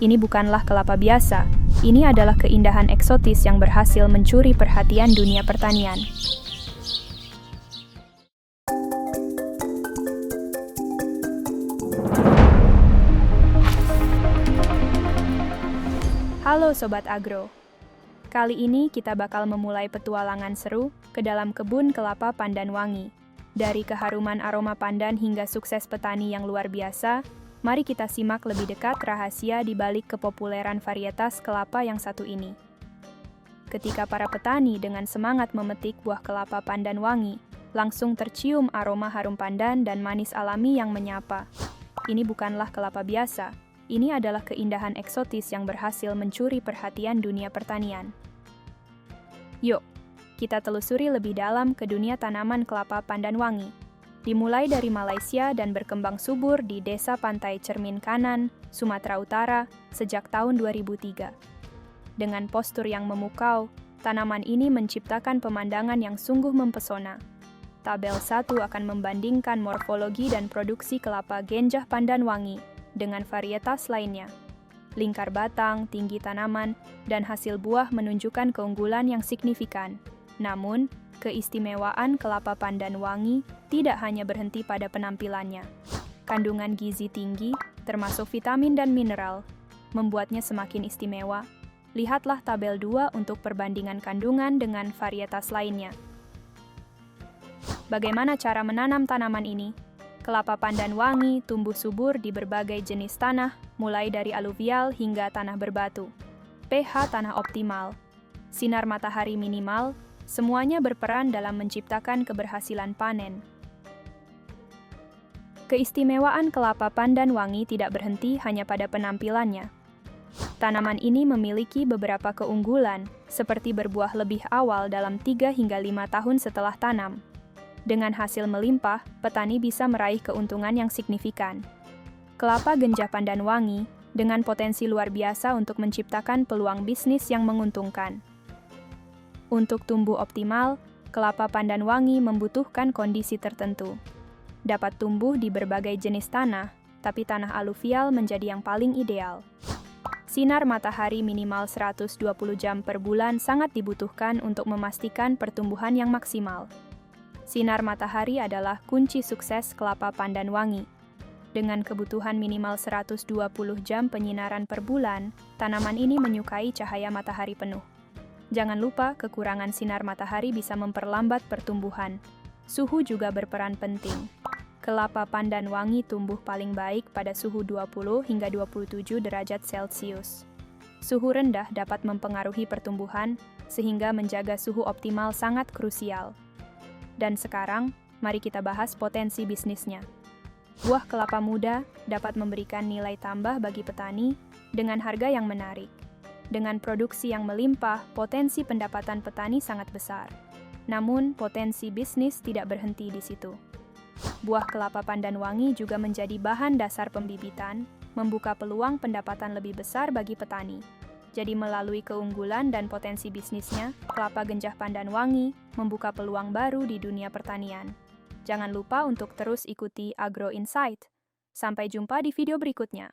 ini bukanlah kelapa biasa. Ini adalah keindahan eksotis yang berhasil mencuri perhatian dunia pertanian. Halo Sobat Agro. Kali ini kita bakal memulai petualangan seru ke dalam kebun kelapa pandan wangi. Dari keharuman aroma pandan hingga sukses petani yang luar biasa, mari kita simak lebih dekat rahasia di balik kepopuleran varietas kelapa yang satu ini. Ketika para petani dengan semangat memetik buah kelapa pandan wangi, langsung tercium aroma harum pandan dan manis alami yang menyapa. Ini bukanlah kelapa biasa, ini adalah keindahan eksotis yang berhasil mencuri perhatian dunia pertanian. Yuk, kita telusuri lebih dalam ke dunia tanaman kelapa pandan wangi. Dimulai dari Malaysia dan berkembang subur di Desa Pantai Cermin Kanan, Sumatera Utara, sejak tahun 2003. Dengan postur yang memukau, tanaman ini menciptakan pemandangan yang sungguh mempesona. Tabel 1 akan membandingkan morfologi dan produksi kelapa genjah pandan wangi dengan varietas lainnya. Lingkar batang, tinggi tanaman, dan hasil buah menunjukkan keunggulan yang signifikan. Namun, keistimewaan kelapa pandan wangi tidak hanya berhenti pada penampilannya. Kandungan gizi tinggi, termasuk vitamin dan mineral, membuatnya semakin istimewa. Lihatlah tabel 2 untuk perbandingan kandungan dengan varietas lainnya. Bagaimana cara menanam tanaman ini? Kelapa pandan wangi tumbuh subur di berbagai jenis tanah, mulai dari aluvial hingga tanah berbatu. pH tanah optimal, sinar matahari minimal, semuanya berperan dalam menciptakan keberhasilan panen. Keistimewaan kelapa pandan wangi tidak berhenti hanya pada penampilannya. Tanaman ini memiliki beberapa keunggulan, seperti berbuah lebih awal dalam 3 hingga 5 tahun setelah tanam. Dengan hasil melimpah, petani bisa meraih keuntungan yang signifikan. Kelapa genjah pandan wangi, dengan potensi luar biasa untuk menciptakan peluang bisnis yang menguntungkan. Untuk tumbuh optimal, kelapa pandan wangi membutuhkan kondisi tertentu. Dapat tumbuh di berbagai jenis tanah, tapi tanah aluvial menjadi yang paling ideal. Sinar matahari minimal 120 jam per bulan sangat dibutuhkan untuk memastikan pertumbuhan yang maksimal. Sinar matahari adalah kunci sukses kelapa pandan wangi. Dengan kebutuhan minimal 120 jam penyinaran per bulan, tanaman ini menyukai cahaya matahari penuh. Jangan lupa, kekurangan sinar matahari bisa memperlambat pertumbuhan. Suhu juga berperan penting. Kelapa pandan wangi tumbuh paling baik pada suhu 20 hingga 27 derajat Celcius. Suhu rendah dapat mempengaruhi pertumbuhan, sehingga menjaga suhu optimal sangat krusial. Dan sekarang, mari kita bahas potensi bisnisnya. Buah kelapa muda dapat memberikan nilai tambah bagi petani dengan harga yang menarik. Dengan produksi yang melimpah, potensi pendapatan petani sangat besar. Namun, potensi bisnis tidak berhenti di situ. Buah kelapa pandan wangi juga menjadi bahan dasar pembibitan, membuka peluang pendapatan lebih besar bagi petani. Jadi melalui keunggulan dan potensi bisnisnya, kelapa genjah pandan wangi membuka peluang baru di dunia pertanian. Jangan lupa untuk terus ikuti Agro Insight. Sampai jumpa di video berikutnya.